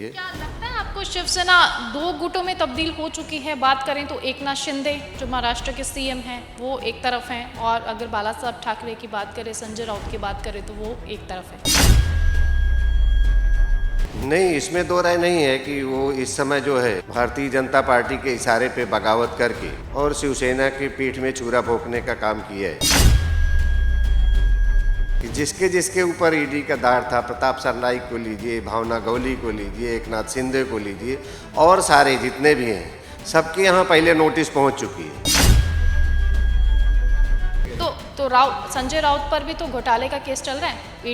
है। क्या लगता है आपको शिवसेना दो गुटों में तब्दील हो चुकी है? बात करें तो एकनाथ शिंदे जो महाराष्ट्र के सीएम हैं वो एक तरफ हैं, और अगर बाला साहब ठाकरे की बात करें, संजय राउत की बात करें तो वो एक तरफ है। नहीं, इसमें दो राय नहीं है कि वो इस समय जो है भारतीय जनता पार्टी के इशारे पे बगावत करके और शिवसेना की पीठ में छुरा भोंकने का काम किया है। कि जिसके जिसके ऊपर ईडी का दार था, प्रताप सरनाईक को लीजिए, भावना गवली को लीजिए, एकनाथ शिंदे को लीजिए, और सारे जितने भी हैं, सबके यहाँ पहले नोटिस पहुँच चुकी है। तो संजय राउत पर भी तो घोटाले का केस चल रहा है।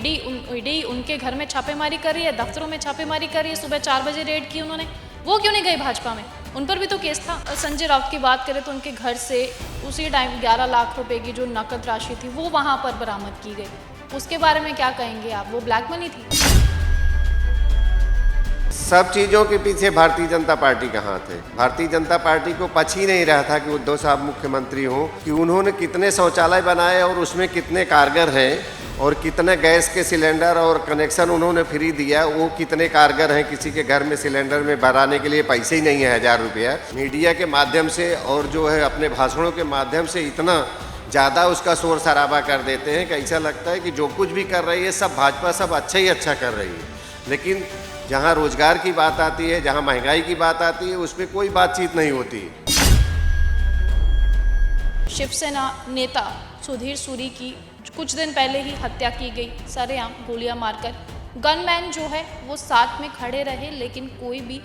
ईडी उनके घर में छापेमारी कर रही है, दफ्तरों में छापेमारी कर रही है। सुबह 4 बजे रेड की उन्होंने, वो क्यों नहीं गए भाजपा में? उन पर भी तो केस था। संजय राउत की बात करें तो उनके घर से उसी टाइम 11 लाख रुपए की जो नकद राशि थी वो वहां पर बरामद की गई। उसके बारे में क्या कहेंगे आप? वो ब्लैक मनी थी। सब चीज़ों के पीछे भारतीय जनता पार्टी का हाथ है। भारतीय जनता पार्टी को पच ही नहीं रहा था कि उद्धव साहब मुख्यमंत्री हों, कि उन्होंने कितने शौचालय बनाए और उसमें कितने कारगर हैं, और कितने गैस के सिलेंडर और कनेक्शन उन्होंने फ्री दिया, वो कितने कारगर हैं। किसी के घर में सिलेंडर में भराने के लिए पैसे ही नहीं है 1000 रुपया। मीडिया के माध्यम से और जो है अपने भाषणों के माध्यम से इतना ज़्यादा उसका शोर शराबा कर देते हैं कि ऐसा लगता है कि जो कुछ भी कर रही है सब भाजपा सब अच्छा ही अच्छा कर रही है। लेकिन जहाँ रोजगार की बात आती है, जहाँ महंगाई की बात आती है, उसमें कोई बातचीत नहीं होती। शिवसेना नेता सुधीर सूरी की कुछ दिन पहले ही हत्या की गई, सरेआम गोलियां मारकर। गनमैन जो है वो साथ में खड़े रहे, लेकिन कोई भी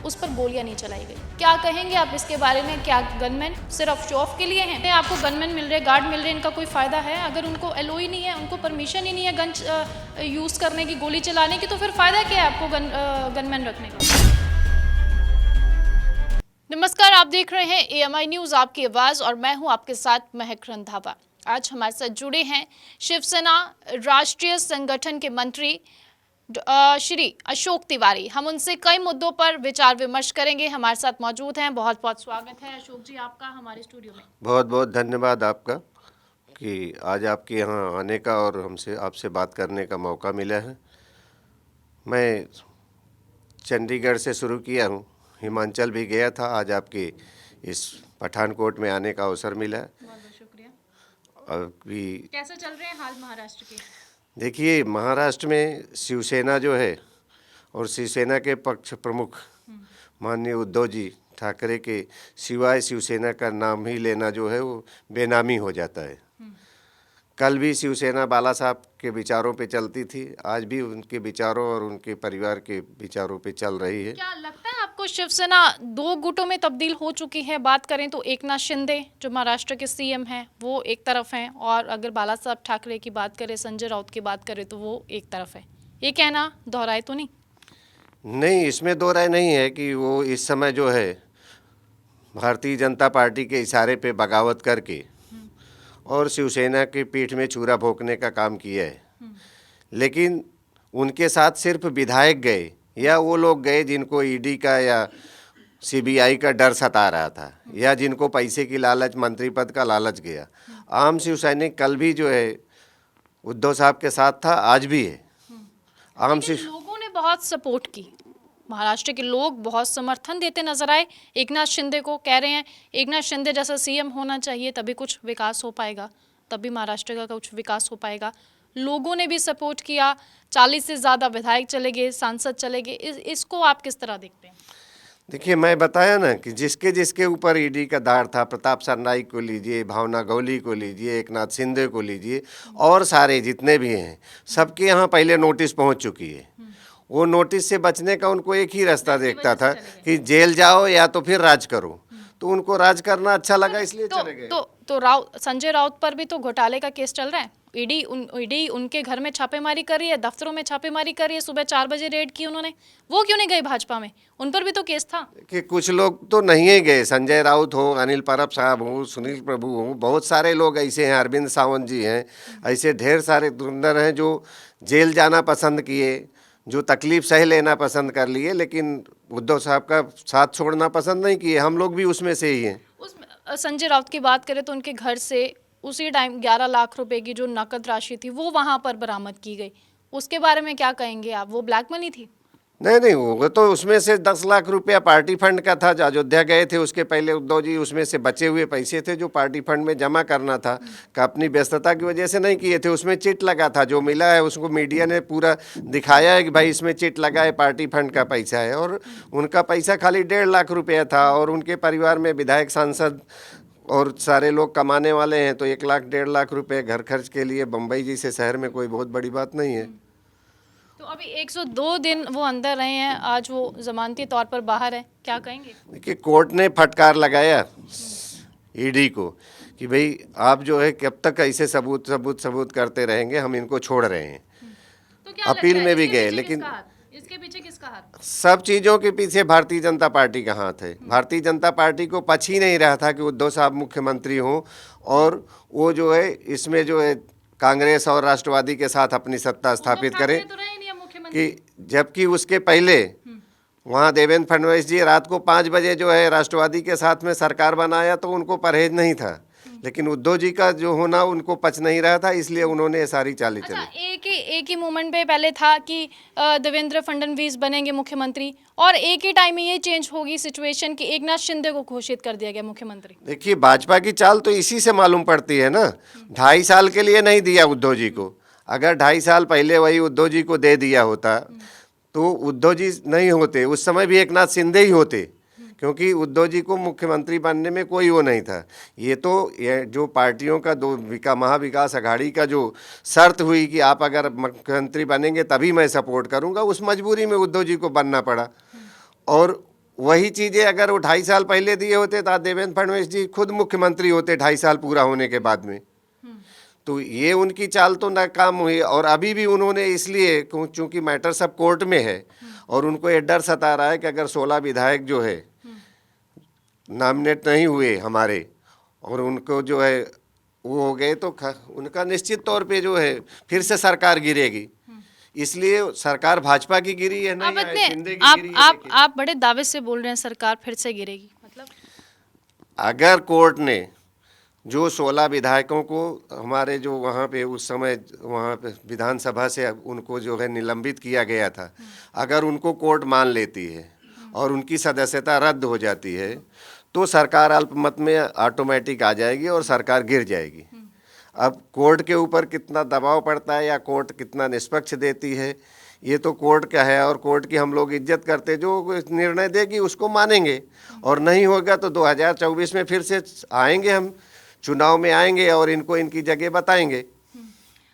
उस पर गोलियां नहीं चलाई गई। क्या कहेंगे आप इसके बारे में? क्या गनमैन सिर्फ शो ऑफ के लिए हैं? आपको गनमैन मिल रहे, गार्ड मिल रहे, इनका कोई फायदा है? अगर उनको एलओई नहीं है, उनको परमिशन ही नहीं है गन यूज करने की, गोली चलाने की, तो फिर फायदा क्या है आपको गनमैन रखने का? नमस्कार, आप देख रहे हैं एएमआई न्यूज, आपकी आवाज, और मैं हूं आपके साथ महक रंधावा। आज हमारे साथ जुड़े हैं शिवसेना राष्ट्रीय संगठन के मंत्री श्री अशोक तिवारी। हम उनसे कई मुद्दों पर विचार विमर्श करेंगे। हमारे साथ मौजूद हैं। बहुत बहुत स्वागत है अशोक जी आपका हमारे स्टूडियो में। बहुत बहुत धन्यवाद आपका कि आज आपके यहाँ आने का और आपसे बात करने का मौका मिला है। मैं चंडीगढ़ से शुरू किया हूँ, हिमाचल भी गया था, आज आपके इस पठानकोट में आने का अवसर मिला। बहुत बहुत शुक्रिया। अभी कैसे चल रहे हैं हाल महाराष्ट्र के? देखिए, महाराष्ट्र में शिवसेना जो है और शिवसेना के पक्ष प्रमुख माननीय उद्धव जी ठाकरे के सिवाय शिवसेना का नाम ही लेना जो है वो बेनामी हो जाता है। कल भी शिवसेना बाला साहब के विचारों पे चलती थी, आज भी उनके विचारों और उनके परिवार के विचारों पे चल रही है। क्या लगता है आपको शिवसेना दो गुटों में तब्दील हो चुकी है? बात करें तो एकनाथ शिंदे जो महाराष्ट्र के सीएम हैं वो एक तरफ हैं, और अगर बाला साहब ठाकरे की बात करें, संजय राउत की बात करें तो वो एक तरफ है। ये कहना दोहराए तो नहीं? नहीं, इसमें दो राय नहीं है कि वो इस समय जो है भारतीय जनता पार्टी के इशारे पे बगावत करके और शिवसेना की पीठ में छुरा भोंकने का काम किया है। लेकिन उनके साथ सिर्फ विधायक गए या वो लोग गए जिनको ईडी का या सीबीआई का डर सता रहा था, या जिनको पैसे की लालच, मंत्री पद का लालच गया। आम शिव सैनिक कल भी जो है उद्धव साहब के साथ था, आज भी है। आम शिव लोगों ने बहुत सपोर्ट की, महाराष्ट्र के लोग बहुत समर्थन देते नजर आए एकनाथ शिंदे को। कह रहे हैं एकनाथ शिंदे जैसा सीएम होना चाहिए, तभी कुछ विकास हो पाएगा, तभी महाराष्ट्र का कुछ विकास हो पाएगा। लोगों ने भी सपोर्ट किया, 40 से ज़्यादा विधायक चले गए, सांसद चले गए। इसको आप किस तरह देखते हैं? देखिए, मैं बताया ना कि जिसके जिसके ऊपर ईडी का दार था, प्रताप सरनाईक को लीजिए, भावना गवली को लीजिए, एकनाथ शिंदे को लीजिए, और सारे जितने भी हैं, सबके यहाँ पहले नोटिस पहुँच चुकी है। वो नोटिस से बचने का उनको एक ही रास्ता देखता था कि जेल जाओ या तो फिर राज करो। तो उनको राज करना अच्छा लगा, इसलिए चले गए। संजय राउत पर भी तो घोटाले का केस चल रहा है। ईडी उनके घर में छापेमारी कर रही है, दफ्तरों में छापेमारी कर रही है। सुबह 4 बजे रेड की उन्होंने, वो क्यों नहीं गए भाजपा में? उन पर भी तो केस था। कि कुछ लोग तो नहीं ही गए, संजय राउत हो, अनिल परब साहब हो, सुनील प्रभु हो, बहुत सारे लोग ऐसे हैं, अरविंद सावंत जी हैं, ऐसे ढेर सारे धुरंधर हैं जो जेल जाना पसंद किए, जो तकलीफ सह लेना पसंद कर लिए, लेकिन उद्धव साहब का साथ छोड़ना पसंद नहीं किए। हम लोग भी उसमें से ही हैं। उसमें संजय राउत की बात करें तो उनके घर से उसी टाइम 11 लाख रुपए की जो नकद राशि थी वो वहां पर बरामद की गई। उसके बारे में क्या कहेंगे आप? वो ब्लैक मनी थी। नहीं नहीं, वो तो उसमें से 10 लाख रुपया पार्टी फंड का था। जो अयोध्या गए थे उसके पहले उद्धव जी उसमें से बचे हुए पैसे थे जो पार्टी फंड में जमा करना था, का अपनी व्यस्तता की वजह से नहीं किए थे। उसमें चिट लगा था, जो मिला है उसको मीडिया ने पूरा दिखाया है कि भाई इसमें चिट लगा है, पार्टी फंड का पैसा है। और उनका पैसा खाली 1.5 लाख रुपया था, और उनके परिवार में विधायक, सांसद और सारे लोग कमाने वाले हैं, तो 1 लाख 1.5 लाख रुपए घर खर्च के लिए बम्बई जैसे शहर में कोई बहुत बड़ी बात नहीं है। तो अभी 102 दिन वो अंदर रहे हैं, आज वो जमानती तौर पर बाहर है, क्या कहेंगे? देखिए, कोर्ट ने फटकार लगाया ईडी को कि भाई आप जो है कब तक ऐसे सबूत सबूत सबूत करते रहेंगे, हम इनको छोड़ रहे हैं। तो क्या लगता अपील है, में भी इसके गए, पीछे लेकिन किसका हाथ? इसके पीछे किसका हाथ? सब चीज़ों के पीछे भारतीय जनता पार्टी का हाथ है। भारतीय जनता पार्टी को पच ही नहीं रहा था कि उद्धव साहब मुख्यमंत्री हों, और वो जो है इसमें जो है कांग्रेस और राष्ट्रवादी के साथ अपनी सत्ता स्थापित करें। तो रहे नहीं है मुख्यमंत्री। कि जबकि उसके पहले वहाँ देवेंद्र फडणवीस जी रात को 5 बजे जो है राष्ट्रवादी के साथ में सरकार बनाया, तो उनको परहेज नहीं था। लेकिन उद्धव जी का जो होना उनको पच नहीं रहा था, इसलिए उन्होंने ये सारी चालें अच्छा, चली। एक ही मोमेंट पे पहले था कि देवेंद्र फडणवीस बनेंगे मुख्यमंत्री, और एक ही टाइम में ये चेंज होगी सिचुएशन कि एकनाथ शिंदे को घोषित कर दिया गया मुख्यमंत्री। देखिए, भाजपा की चाल तो इसी से मालूम पड़ती है ना। 2.5 साल के लिए नहीं दिया उद्धव जी को। अगर 2.5 साल पहले वही उद्धव जी को दे दिया होता तो उद्धव जी नहीं होते, उस समय भी एकनाथ शिंदे ही होते, क्योंकि उद्धव जी को मुख्यमंत्री बनने में कोई वो नहीं था। ये जो पार्टियों का महाविकास अघाड़ी का जो शर्त हुई कि आप अगर मुख्यमंत्री बनेंगे तभी मैं सपोर्ट करूंगा, उस मजबूरी में उद्धव जी को बनना पड़ा। और वही चीज़ें अगर वो 2.5 साल पहले दिए होते तो देवेंद्र फडणवीस जी खुद मुख्यमंत्री होते 2.5 साल पूरा होने के बाद में। तो ये उनकी चाल तो नाकाम हुई। और अभी भी उन्होंने इसलिए, चूंकि मैटर सब कोर्ट में है और उनको ये डर सता रहा है कि अगर 16 विधायक जो है नॉमिनेट नहीं हुए हमारे, और उनको जो है वो हो गए, तो उनका निश्चित तौर पे जो है फिर से सरकार गिरेगी। इसलिए सरकार भाजपा की गिरी है ना, या शिंदे की गिरी है। आप बड़े दावे से बोल रहे हैं सरकार फिर से गिरेगी, मतलब अगर कोर्ट ने जो 16 विधायकों को हमारे जो वहाँ पे उस समय वहाँ पे विधानसभा से उनको जो है निलंबित किया गया था, अगर उनको कोर्ट मान लेती है और उनकी सदस्यता रद्द हो जाती है, तो सरकार अल्पमत में ऑटोमेटिक आ जाएगी और सरकार गिर जाएगी। अब कोर्ट के ऊपर कितना दबाव पड़ता है या कोर्ट कितना निष्पक्ष देती है, ये तो कोर्ट का है, और कोर्ट की हम लोग इज्जत करते, जो निर्णय देगी उसको मानेंगे। और नहीं होगा तो 2024 में फिर से आएंगे, हम चुनाव में आएंगे और इनको इनकी जगह बताएंगे।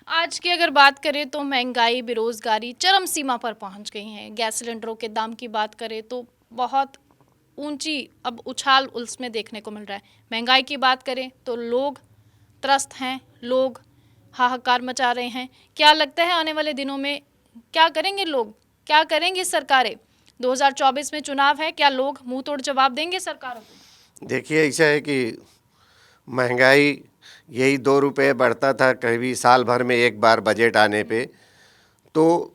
आज की अगर बात करें तो महंगाई, बेरोजगारी चरम सीमा पर पहुंच गई है। गैस सिलेंडरों के दाम की बात करें तो बहुत ऊंची अब उछाल उसमें देखने को मिल रहा है। महंगाई की बात करें तो लोग त्रस्त हैं, लोग हाहाकार मचा रहे हैं। क्या लगता है आने वाले दिनों में क्या करेंगे लोग, क्या करेंगी सरकारें? 2024 में चुनाव है, क्या लोग मुंह तोड़ जवाब देंगे सरकारों को? देखिए, ऐसा है कि महंगाई यही 2 रुपये बढ़ता था कभी साल भर में एक बार बजट आने पे, तो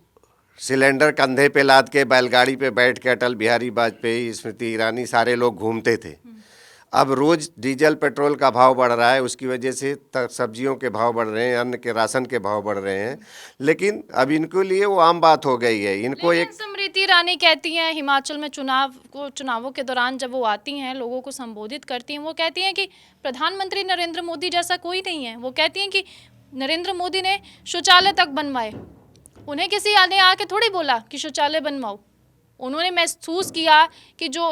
सिलेंडर कंधे पे लाद के बैलगाड़ी पे बैठ के अटल बिहारी वाजपेयी, स्मृति ईरानी सारे लोग घूमते थे। अब रोज़ डीजल पेट्रोल का भाव बढ़ रहा है, उसकी वजह से सब्जियों के भाव बढ़ रहे हैं, अन्न के राशन के भाव बढ़ रहे हैं, लेकिन अब इनके लिए वो आम बात हो गई है। इनको एक स्मृति ईरानी कहती हैं हिमाचल में चुनावों के दौरान जब वो आती हैं, लोगों को संबोधित करती हैं, वो कहती हैं कि प्रधानमंत्री नरेंद्र मोदी जैसा कोई नहीं है। वो कहती हैं कि नरेंद्र मोदी ने शौचालय तक बनवाए, उन्हें किसी ने आके थोड़ी बोला कि शौचालय बनवाओ। उन्होंने महसूस किया कि जो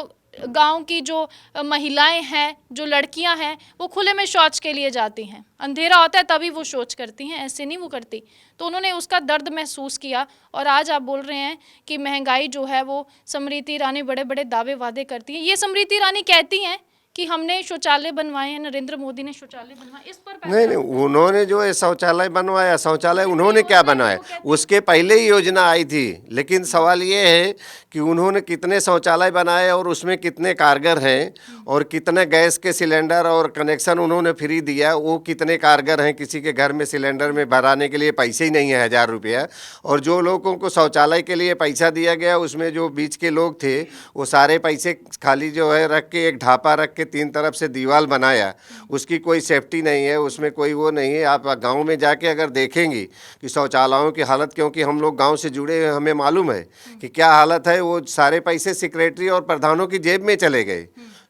गांव की जो महिलाएं हैं, जो लड़कियां हैं, वो खुले में शौच के लिए जाती हैं, अंधेरा होता है तभी वो शौच करती हैं, ऐसे नहीं वो करती। तो उन्होंने उसका दर्द महसूस किया। और आज आप बोल रहे हैं कि महंगाई जो है वो स्मृति ईरानी बड़े बड़े दावे वादे करती हैं। ये स्मृति ईरानी कहती हैं कि हमने शौचालय बनवाए हैं, नरेंद्र मोदी ने शौचालय बनवाए, इस पर नहीं, उन्होंने जो है शौचालय बनवाया, शौचालय उन्होंने क्या बनवाया, उसके पहले ही योजना आई थी। लेकिन सवाल ये है कि उन्होंने कितने शौचालय बनाए और उसमें कितने कारगर हैं, और कितने गैस के सिलेंडर और कनेक्शन उन्होंने फ्री दिया, वो कितने कारगर हैं। किसी के घर में सिलेंडर में भराने के लिए पैसे ही नहीं है 1000 रुपया, और जो लोगों को शौचालय के लिए पैसा दिया गया उसमें जो बीच के लोग थे वो सारे पैसे खाली जो है रख के एक ढापा रख के के 3 तरफ से दीवार बनाया, उसकी कोई सेफ्टी नहीं है, उसमें कोई वो नहीं है। आप गांव में जाके अगर देखेंगी कि शौचालयों की हालत, क्योंकि हम लोग गांव से जुड़े हैं, हमें मालूम है कि क्या हालत है, वो सारे पैसे सेक्रेटरी और प्रधानों की जेब में चले गए।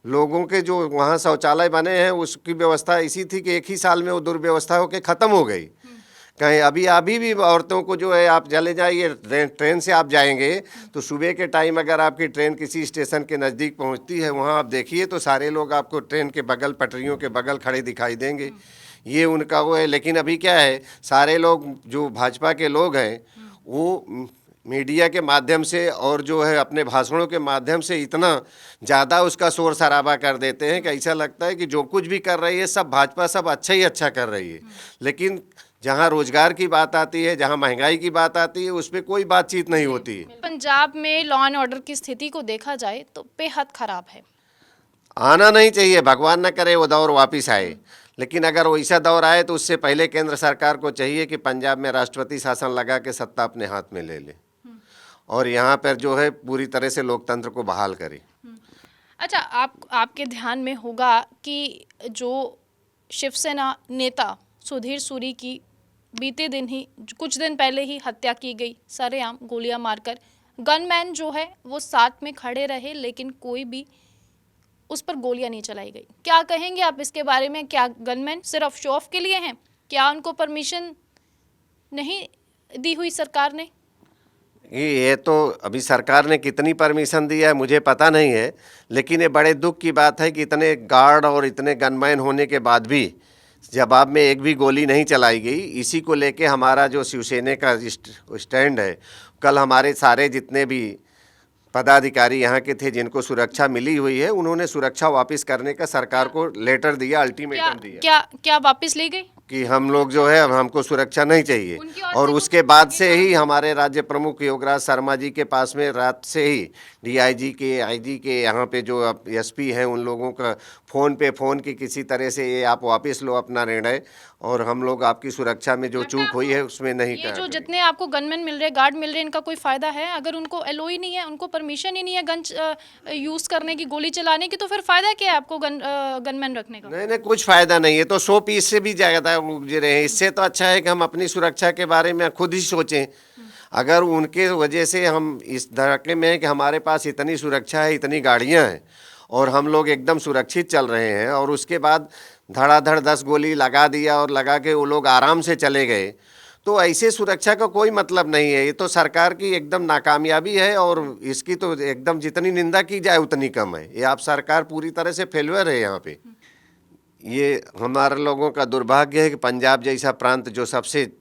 लोगों के जो वहाँ शौचालय बने हैं उसकी व्यवस्था ऐसी थी कि एक ही साल में वो दुर्व्यवस्था होकर ख़त्म हो गई। कहीं अभी भी औरतों को जो है, आप चले जाइए ट्रेन से आप जाएंगे तो सुबह के टाइम अगर आपकी ट्रेन किसी स्टेशन के नज़दीक पहुंचती है, वहां आप देखिए तो सारे लोग आपको ट्रेन के बगल, पटरियों के बगल खड़े दिखाई देंगे। ये उनका वो है। लेकिन अभी क्या है, सारे लोग जो भाजपा के लोग हैं वो मीडिया के माध्यम से और जो है अपने भाषणों के माध्यम से इतना ज़्यादा उसका शोर शराबा कर देते हैं कि ऐसा लगता है कि जो कुछ भी कर रही है सब भाजपा सब अच्छा ही अच्छा कर रही है। लेकिन जहाँ रोजगार की बात आती है, जहाँ महंगाई की बात आती है, उस पर कोई बातचीत नहीं होती है। पंजाब में लॉ एंड ऑर्डर की स्थिति को देखा जाए तो बेहद खराब है। आना नहीं चाहिए, भगवान न करे वो दौर वापस आए। लेकिन अगर वैसा दौर आए तो उससे पहले केंद्र सरकार को चाहिए कि पंजाब में राष्ट्रपति शासन लगा के सत्ता अपने हाथ में ले ले और यहाँ पर जो है पूरी तरह से लोकतंत्र को बहाल करे। अच्छा, आपके ध्यान में होगा कि जो शिवसेना नेता सुधीर सूरी की बीते दिन ही, कुछ दिन पहले ही हत्या की गई, सरेआम गोलियां मारकर। गनमैन जो है वो साथ में खड़े रहे लेकिन कोई भी उस पर गोलियां नहीं चलाई गई। क्या कहेंगे आप इसके बारे में? क्या गनमैन सिर्फ शो ऑफ के लिए हैं? क्या उनको परमिशन नहीं दी हुई सरकार ने? ये तो अभी सरकार ने कितनी परमिशन दी है मुझे पता नहीं है, लेकिन ये बड़े दुख की बात है कि इतने गार्ड और इतने गनमैन होने के बाद भी जवाब में एक भी गोली नहीं चलाई गई। इसी को लेके हमारा जो शिवसेना का स्टैंड है, कल हमारे सारे जितने भी पदाधिकारी यहाँ के थे जिनको सुरक्षा मिली हुई है, उन्होंने सुरक्षा वापस करने का सरकार को लेटर दिया, अल्टीमेटम दिया। क्या वापस ले गई कि हम लोग जो है, अब हमको सुरक्षा नहीं चाहिए। और उसके बाद से ही हमारे राज्य प्रमुख योगराज शर्मा जी के पास में रात से ही डीआईजी के, आईजी के, यहाँ पे जो एसपी हैं उन लोगों का फ़ोन की किसी तरह से ये आप वापस लो अपना निर्णय और हम लोग आपकी सुरक्षा में जो चूक हुई है उसमें नहीं ये जो जितने आपको गनमैन मिल रहे, गार्ड मिल रहे, इनका कोई फ़ायदा है? अगर उनको एलओई नहीं है, उनको परमिशन ही नहीं है गन यूज़ करने की, गोली चलाने की, तो फिर फ़ायदा क्या है आपको गनमैन रखने का? नहीं, कुछ फ़ायदा नहीं है। तो 100 पीस से भी ज़्यादा गुजरे हैं। इससे तो अच्छा है कि हम अपनी सुरक्षा के बारे में खुद ही सोचें। अगर उनके वजह से हम इस धड़के में हैं कि हमारे पास इतनी सुरक्षा है, इतनी गाड़ियां हैं और हम लोग एकदम सुरक्षित चल रहे हैं और उसके बाद धड़ाधड़ 10 गोली लगा दिया और लगा के वो लोग आराम से चले गए, तो ऐसे सुरक्षा का कोई मतलब नहीं है। ये तो सरकार की एकदम नाकामयाबी है और इसकी तो एकदम जितनी निंदा की जाए उतनी कम है। ये आप सरकार पूरी तरह से फेलुअर है यहाँ पे। ये हमारे लोगों का दुर्भाग्य है कि पंजाब जैसा प्रांत जो सबसे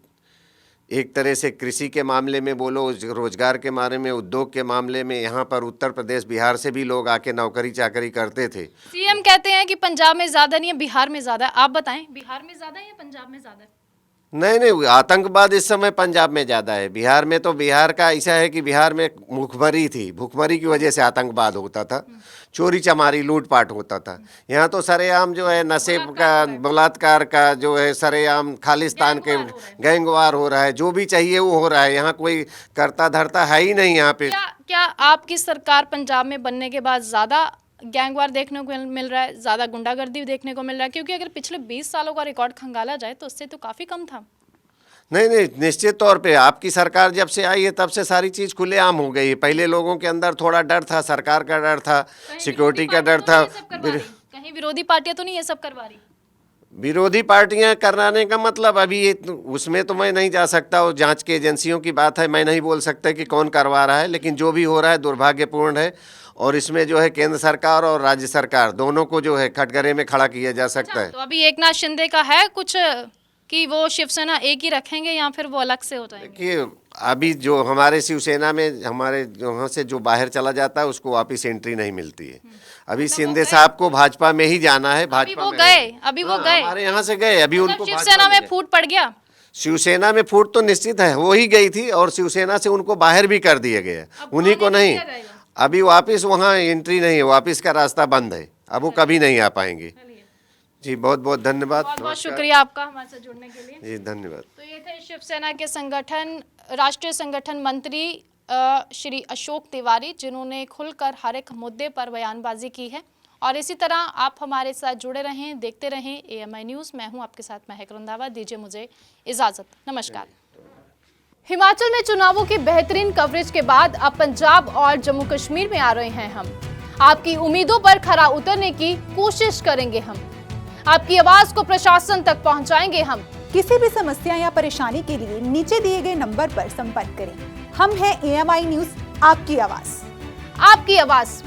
एक तरह से कृषि के मामले में बोलो, रोजगार के बारे में, उद्योग के मामले में, यहाँ पर उत्तर प्रदेश बिहार से भी लोग आके नौकरी चाकरी करते थे। सीएम कहते हैं कि पंजाब में ज़्यादा नहीं है, बिहार में ज़्यादा है। आप बताएं, बिहार में ज़्यादा है या पंजाब में ज़्यादा है? नहीं, आतंकवाद इस समय पंजाब में ज़्यादा है। बिहार में तो, बिहार का ऐसा है कि बिहार में भूखमरी थी, भूखमरी की वजह से आतंकवाद होता था, चोरी चमारी लूटपाट होता था। यहाँ तो सरेआम जो है नशे का, बलात्कार का जो है सरेआम, खालिस्तान के गैंगवार हो रहा है, जो भी चाहिए वो हो रहा है। यहाँ कोई करता धरता है ही नहीं यहाँ पे। क्या आपकी सरकार पंजाब में बनने के बाद ज़्यादा गैंगवार देखने को मिल रहा है, ज़्यादा गुंडागर्दी देखने को मिल रहा है? क्योंकि अगर पिछले 20 सालों का रिकॉर्ड खंगाला जाए तो उससे तो काफ़ी कम था। नहीं, निश्चित तौर पे आपकी सरकार जब से आई है तब से सारी चीज़ खुलेआम हो गई है। पहले लोगों के अंदर थोड़ा डर था, सरकार का डर था, सिक्योरिटी का डर था। कहीं विरोधी पार्टियां तो नहीं ये सब करवा रही? विरोधी पार्टियां कराने का मतलब अभी ये उसमें तो मैं नहीं जा सकता, वो जांच की एजेंसियों की बात है, मैं नहीं बोल सकता कि कौन करवा रहा है। लेकिन जो भी हो रहा है दुर्भाग्यपूर्ण है और इसमें जो है केंद्र सरकार और राज्य सरकार दोनों को जो है कटघरे में खड़ा किया जा सकता है। तो अभी एकनाथ शिंदे का है कुछ कि वो शिवसेना एक ही रखेंगे या फिर वो अलग से हो जाएंगे? देखिए, अभी जो हमारे शिवसेना में हमारे यहाँ से जो बाहर चला जाता है उसको वापस एंट्री नहीं मिलती है। अभी शिंदे साहब को भाजपा में ही जाना है। भाजपा वो गए, अभी वो गए हमारे यहाँ से गए, अभी उनको शिवसेना में फूट पड़ गया। शिवसेना में फूट तो निश्चित है, वो ही गई थी और शिवसेना से उनको बाहर भी कर दिया गया, उन्हीं को नहीं। अभी वापस वहाँ एंट्री नहीं है, वापस का रास्ता बंद है, अब वो कभी नहीं आ पाएंगे। जी बहुत बहुत धन्यवाद। बहुत बहुत शुक्रिया आपका हमारे साथ जुड़ने के लिए। जी धन्यवाद। तो ये थे शिवसेना के राष्ट्रीय संगठन मंत्री श्री अशोक तिवारी, जिन्होंने खुलकर हर एक मुद्दे पर बयानबाजी की है और इसी तरह आप हमारे साथ जुड़े रहें, देखते रहें AMI न्यूज़। मैं हूं आपके साथ महक रंधावा। दीजिए मुझे इजाज़त। नमस्कार। हिमाचल में चुनावों की बेहतरीन कवरेज के बाद अब पंजाब और जम्मू कश्मीर में आ रहे हैं हम। आपकी उम्मीदों पर खरा उतरने की कोशिश करेंगे हम। आपकी आवाज को प्रशासन तक पहुंचाएंगे हम। किसी भी समस्या या परेशानी के लिए नीचे दिए गए नंबर पर संपर्क करें। हम हैं AMI न्यूज़, आपकी आवाज। आपकी आवाज